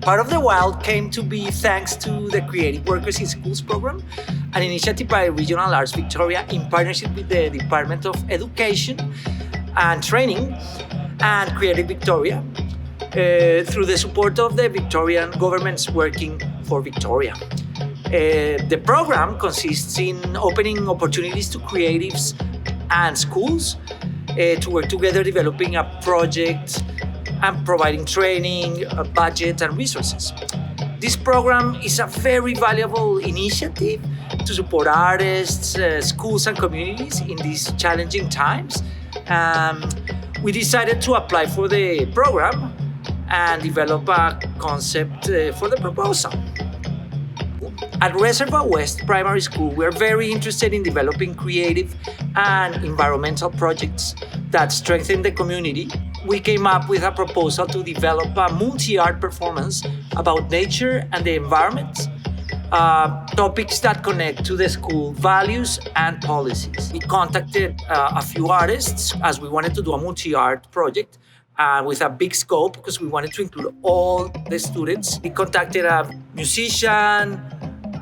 Part of the Wild came to be thanks to the Creative Workers in Schools program, an initiative by Regional Arts Victoria in partnership with the Department of Education and Training and Creative Victoria through the support of the Victorian government's Working for Victoria. The program consists in opening opportunities to creatives and schools to work together developing a project and providing training, budget, and resources. This program is a very valuable initiative to support artists, schools, and communities in these challenging times. We decided to apply for the program and develop a concept for the proposal. At Reservoir West Primary School, we're very interested in developing creative and environmental projects that strengthen the community. We came up with a proposal to develop a multi-art performance about nature and the environment, topics that connect to the school values and policies. We contacted a few artists as we wanted to do a multi-art project with a big scope because we wanted to include all the students. We contacted a musician,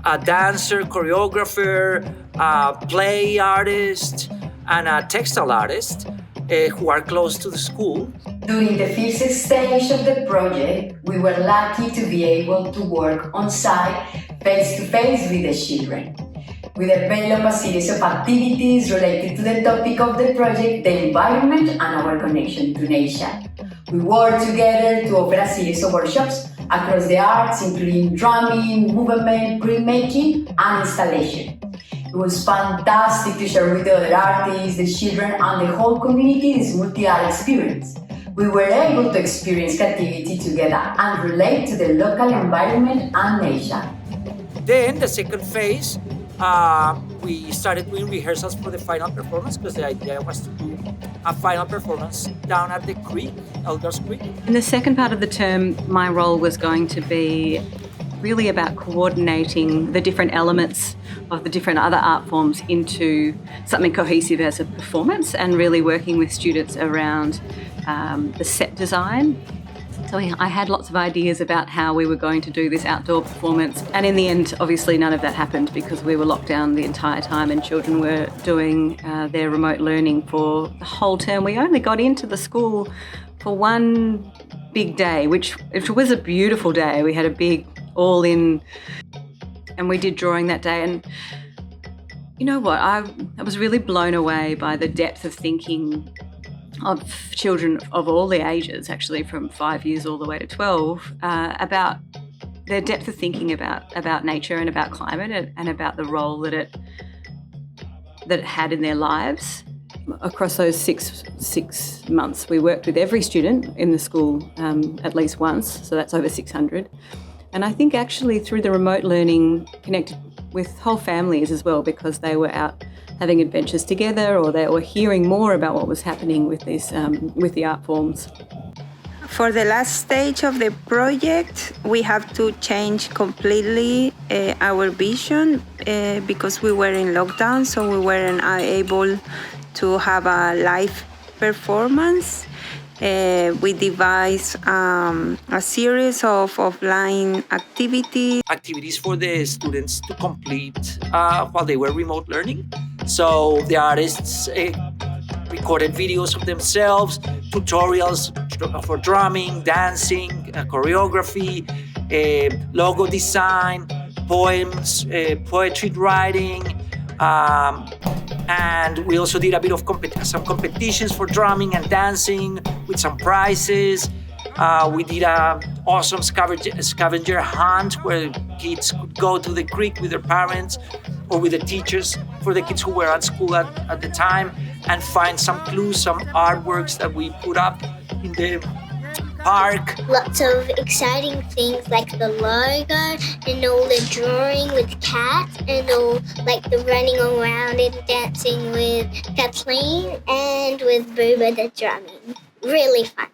a dancer, choreographer, a play artist, and a textile artist who are close to the school. During the first stage of the project, we were lucky to be able to work on site, face-to-face with the children. We developed a series of activities related to the topic of the project, the environment and our connection to nature. We worked together to offer a series of workshops across the arts, including drumming, movement, printmaking, and installation. It was fantastic to share with the other artists, the children, and the whole community this multi-art experience. We were able to experience creativity together and relate to the local environment and nature. Then the second phase, we started doing rehearsals for the final performance because the idea was to do a final performance down at the creek, Elders Creek. In the second part of the term, my role was going to be really about coordinating the different elements of the different other art forms into something cohesive as a performance and really working with students around the set design. So I had lots of ideas about how we were going to do this outdoor performance. And in the end, obviously, none of that happened because we were locked down the entire time and children were doing their remote learning for the whole term. We only got into the school for one big day, which was a beautiful day. We had a big all-in and we did drawing that day. And you know what? I was really blown away by the depth of thinking of children of all the ages, actually from 5 years all the way to 12, about their depth of thinking about nature and about climate and about the role that it had in their lives. Across those six months, we worked with every student in the school at least once, so that's over 600. And I think actually through the remote learning connected with whole families as well, because they were out having adventures together or they were hearing more about what was happening with these with the art forms. For the last stage of the project, we have to change completely our vision because we were in lockdown, so we weren't able to have a live performance. We devised a series of offline activities. Activities for the students to complete while they were remote learning. So the artists recorded videos of themselves, tutorials for drumming, dancing, choreography, logo design, poems, poetry writing, and we also did a bit of some competitions for drumming and dancing with some prizes. We did an awesome scavenger hunt where kids could go to the creek with their parents or with the teachers for the kids who were at school at the time and find some clues, some artworks that we put up in the park. Lots of exciting things like the logo and all the drawing with cats and all like the running around and dancing with Kathleen and with Boubacar the drumming. Really fun.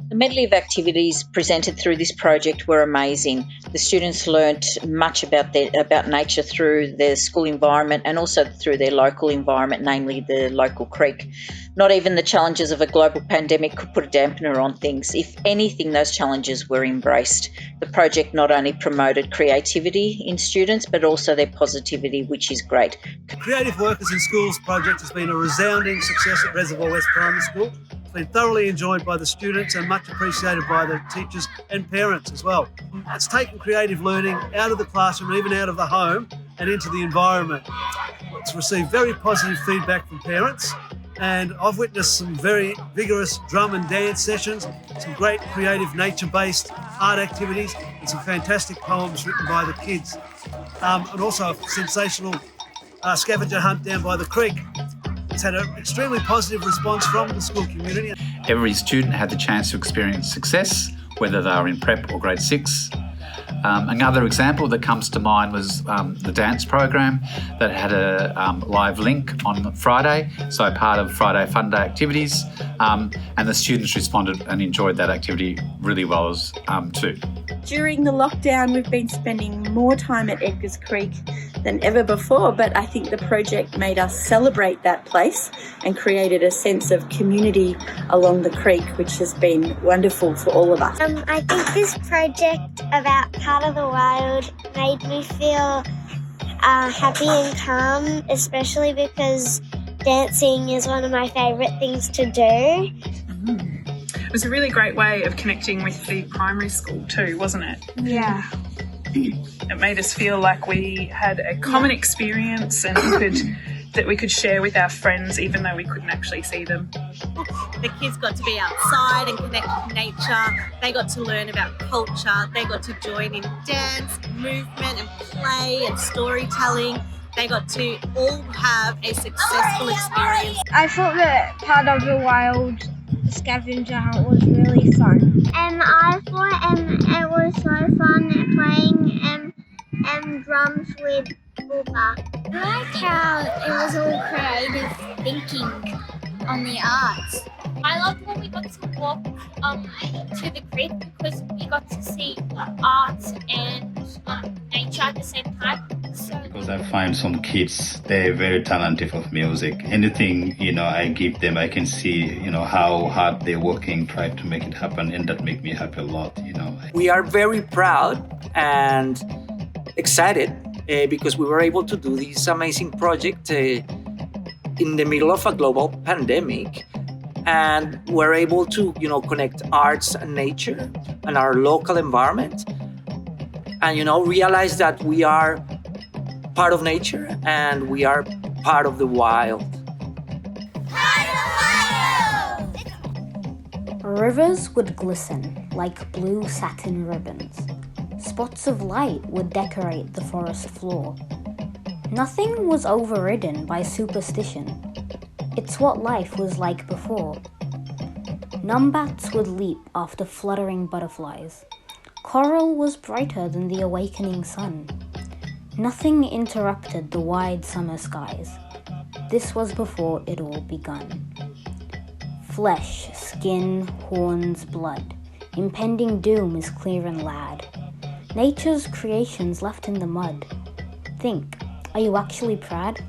The medley of activities presented through this project were amazing. The students learnt much about nature through their school environment and also through their local environment, namely the local creek. Not even the challenges of a global pandemic could put a dampener on things. If anything, those challenges were embraced. The project not only promoted creativity in students, but also their positivity, which is great. Creative Workers in Schools project has been a resounding success at Reservoir West Primary School. It's been thoroughly enjoyed by the students and much appreciated by the teachers and parents as well. It's taken creative learning out of the classroom, even out of the home and into the environment. It's received very positive feedback from parents, and I've witnessed some very vigorous drum and dance sessions, some great creative nature-based art activities, and some fantastic poems written by the kids. And also a sensational scavenger hunt down by the creek. It's had an extremely positive response from the school community. Every student had the chance to experience success, whether they were in prep or grade 6. Another example that comes to mind was the dance program that had a live link on Friday, so part of Friday Fun Day activities, and the students responded and enjoyed that activity really well too. During the lockdown, we've been spending more time at Edgar's Creek than ever before, but I think the project made us celebrate that place and created a sense of community along the creek, which has been wonderful for all of us. I think this project about Part of the Wild made me feel happy and calm, especially because dancing is one of my favourite things to do. It was a really great way of connecting with the primary school too, wasn't it? Yeah. It made us feel like we had a common experience and that we could share with our friends even though we couldn't actually see them. The kids got to be outside and connect with nature. They got to learn about culture. They got to join in dance, movement and play and storytelling. They got to all have a successful experience. I thought that Part of the Wild scavenger hunt was really fun. I thought it was so fun playing drums with Boubacar. I liked how it was all creative thinking on the arts. I loved when we got to walk to the creek because we got to see art and nature at the same time. Because I find some kids, they're very talented of music. Anything, I give them, I can see, how hard they're working, trying to make it happen, and that makes me happy a lot, We are very proud and excited because we were able to do this amazing project in the middle of a global pandemic. And we're able to, connect arts and nature and our local environment and, realize that we are part of nature and we are part of the wild. Rivers would glisten like blue satin ribbons. Spots of light would decorate the forest floor. Nothing was overridden by superstition. It's what life was like before. Numbats would leap after fluttering butterflies. Coral was brighter than the awakening sun. Nothing interrupted the wide summer skies. This was before it all begun. Flesh, skin, horns, blood. Impending doom is clear and loud. Nature's creations left in the mud. Think, are you actually proud?